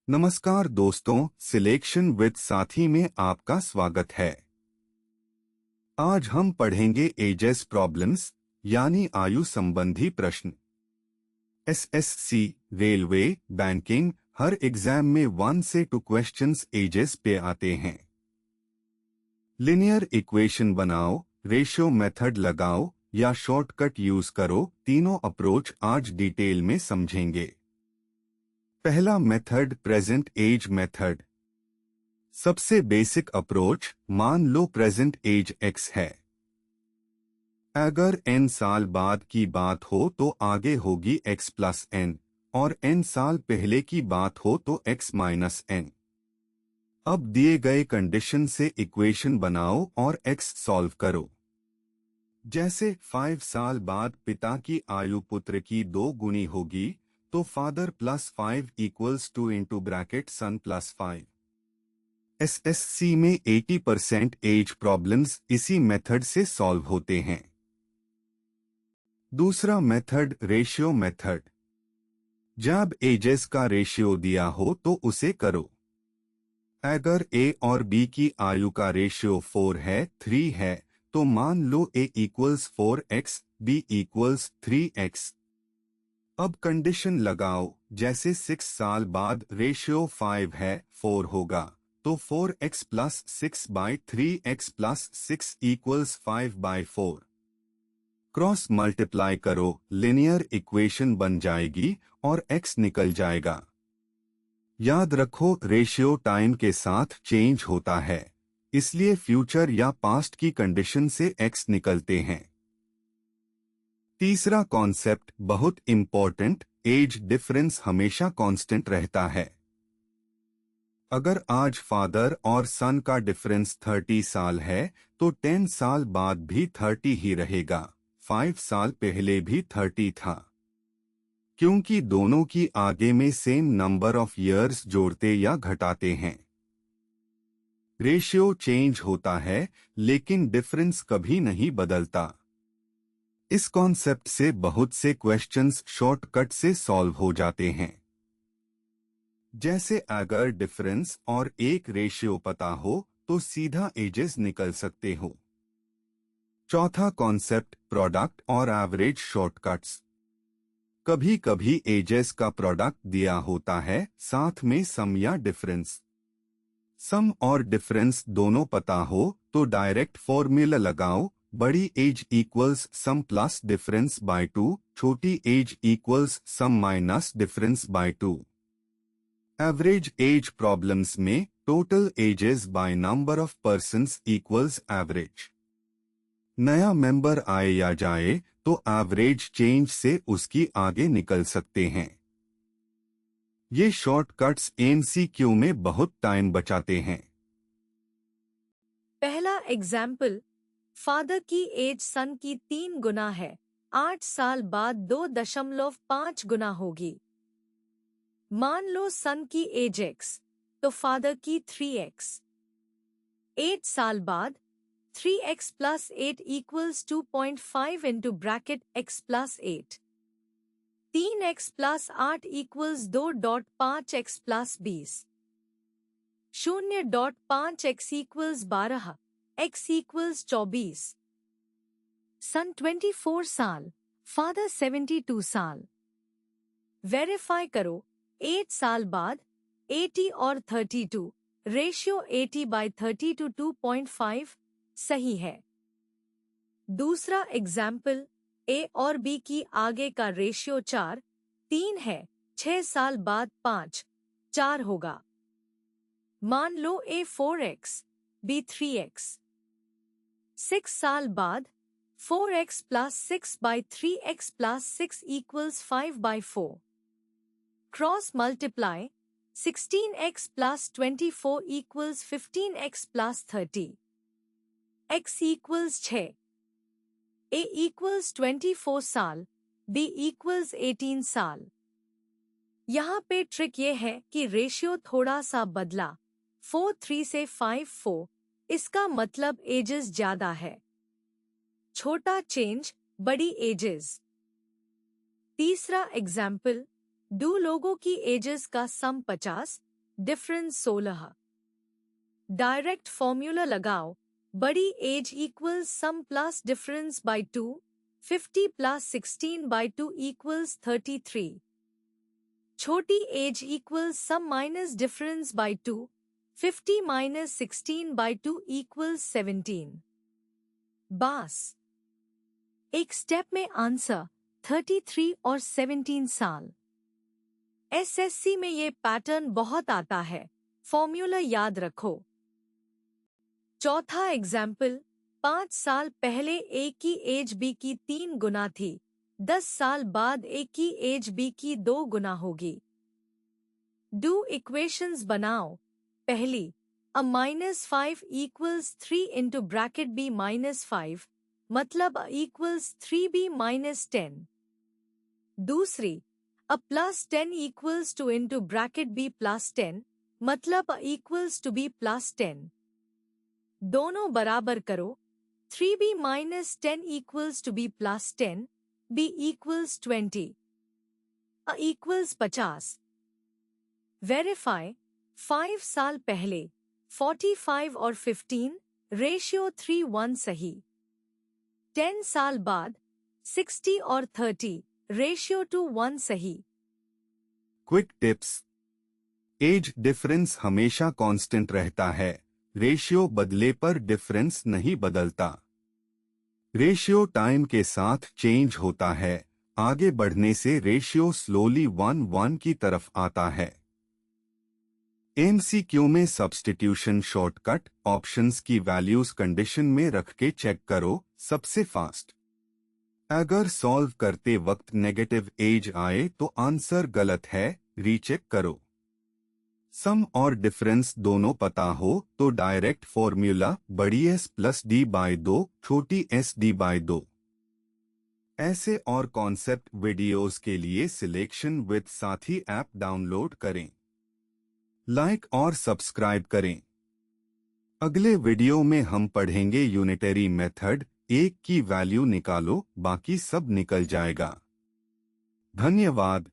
नमस्कार दोस्तों, selection with साथी में आपका स्वागत है। आज हम पढ़ेंगे एजेस प्रॉब्लम्स यानी आयु संबंधी प्रश्न। एसएससी, रेलवे, बैंकिंग, हर एग्जाम में 1 से 2 क्वेश्चंस एजेस पे आते हैं। लिनियर इक्वेशन बनाओ, रेशियो मेथड लगाओ या शॉर्टकट यूज करो, तीनों अप्रोच आज डिटेल में समझेंगे। पहला मेथड, प्रेजेंट एज मेथड। सबसे बेसिक अप्रोच, मान लो प्रेजेंट एज x है। अगर n साल बाद की बात हो तो आगे होगी x प्लस n, और n साल पहले की बात हो तो x माइनस n। अब दिए गए कंडीशन से इक्वेशन बनाओ और x सॉल्व करो। जैसे 5 साल बाद पिता की आयु पुत्र की 2 गुनी होगी, तो father plus 5 equals 2 into bracket son plus 5। SSC में 80% एज प्रॉब्लम्स इसी मेथड से सॉल्व होते हैं। दूसरा मेथड, रेशियो मेथड। जब एजेस का रेशियो दिया हो तो उसे करो। अगर ए और बी की आयु का रेशियो 4 है, 3 है, तो मान लो A equals 4x, B equals 3x। अब कंडीशन लगाओ, जैसे 6 साल बाद रेशियो 5 है, 4 होगा, तो 4x plus 6 by 3x plus 6 equals 5 by 4। Cross multiply करो, लिनियर इक्वेशन बन जाएगी और x निकल जाएगा। याद रखो, रेशियो टाइम के साथ चेंज होता है, इसलिए फ्यूचर या पास्ट की कंडीशन से x निकलते हैं। तीसरा कॉन्सेप्ट बहुत इंपॉर्टेंट, एज डिफरेंस हमेशा कांस्टेंट रहता है। अगर आज फादर और सन का डिफरेंस 30 साल है, तो 10 साल बाद भी 30 ही रहेगा, 5 साल पहले भी 30 था। क्योंकि दोनों की आगे में सेम नंबर ऑफ ईयर्स जोड़ते या घटाते हैं। रेशियो चेंज होता है, लेकिन डिफरेंस कभी नहीं बदलता। इस कॉन्सेप्ट से बहुत से क्वेश्चंस शॉर्टकट से सॉल्व हो जाते हैं। जैसे अगर डिफरेंस और एक रेशियो पता हो तो सीधा एजेस निकल सकते हो। चौथा कॉन्सेप्ट, प्रोडक्ट और एवरेज शॉर्टकट्स। कभी कभी एजेस का प्रोडक्ट दिया होता है, साथ में सम या डिफरेंस। सम और डिफरेंस दोनों पता हो तो डायरेक्ट फॉर्मूला लगाओ, बड़ी age equals sum plus difference by 2, छोटी age equals sum minus difference by 2। Average age problems में total ages by number of persons equals average. नया मेंबर आए या जाए तो एवरेज चेंज से उसकी आगे निकल सकते हैं। ये शॉर्टकट्स एमसीक्यू में बहुत टाइम बचाते हैं। पहला एग्जाम्पल, फादर की एज सन की 3 गुना है, 8 साल बाद 2.5 गुना होगी। मान लो सन की एज x, तो फादर की 3x। 8 साल बाद 3x plus 8 equals 2.5 into bracket x plus 8। 3x plus 8 equals 2.5x plus 20। 0.5x equals 12, x equals 24। सन 24 साल, फादर 72 साल। वेरीफाई करो, 8 साल बाद 80 और 32, रेशियो 80/30 to 2.5 सही है। दूसरा एग्जाम्पल, ए और बी की आगे का रेशियो 4, 3 है, 6 साल बाद 5, 4 होगा। मान लो ए 4x, बी 3x। 6 साल बाद 4x plus 6/3x plus 6 equals 5/4। Cross multiply, 16x plus 24 equals 15x plus 30। x equals 6। a equals 24 साल, b इक्वल्स 18 साल। यहाँ पे ट्रिक ये है कि रेशियो थोड़ा सा बदला, 4 3 से 5 4, इसका मतलब एजेस ज्यादा है। छोटा चेंज, बड़ी एजेस। तीसरा एग्जाम्पल, दो लोगों की एजेस का सम 50, डिफरेंस 16। डायरेक्ट फॉर्मूला लगाओ। बड़ी age equals sum plus difference by 2, 50 plus 16 by 2 equals 33। छोटी age equals sum minus difference by 2, 50 minus 16 by 2 equals 17। बास एक स्टेप में आंसर 33 और 17 साल। एसएससी में ये पैटर्न बहुत आता है, फॉर्मूला याद रखो। चौथा एग्जाम्पल, 5 साल पहले ए की एज बी की 3 गुना थी, 10 साल बाद ए की एज बी की 2 गुना होगी। डू इक्वेशंस बनाओ। पहली, a -5 equals 3 into bracket b -5, मतलब इक्वल्स 3b माइनस 10। दूसरी, a +10 equals two into bracket b +10, मतलब इक्वल्स टू बी +10। दोनों बराबर करो। 3b minus 10 equals two b +10, b equals 20, a equals 50। Verify. 5 साल पहले 45 और 15 रेशियो 3:1 सही। 10 साल बाद 60 और 30 रेशियो 2:1 सही। Quick tips. एज डिफरेंस हमेशा कांस्टेंट रहता है, रेशियो बदले पर डिफरेंस नहीं बदलता। रेशियो टाइम के साथ चेंज होता है, आगे बढ़ने से रेशियो स्लोली 1:1 की तरफ आता है। एमसीक्यू में सब्स्टिट्यूशन शॉर्टकट ऑप्शंस की वैल्यूज कंडीशन में रख के चेक करो, सबसे फास्ट। अगर सॉल्व करते वक्त नेगेटिव एज आए तो आंसर गलत है, रीचेक करो। सम और डिफरेंस दोनों पता हो तो डायरेक्ट फॉर्मूला बड़ी S प्लस D बाय 2 छोटी S D बाय 2। ऐसे और कॉन्सेप्ट वीडियोस के लिए सिलेक्शन विद साथी ऐप डाउनलोड करें, लाइक और सब्सक्राइब करें। अगले वीडियो में हम पढ़ेंगे यूनिटरी मेथड, एक की वैल्यू निकालो, बाकी सब निकल जाएगा। धन्यवाद।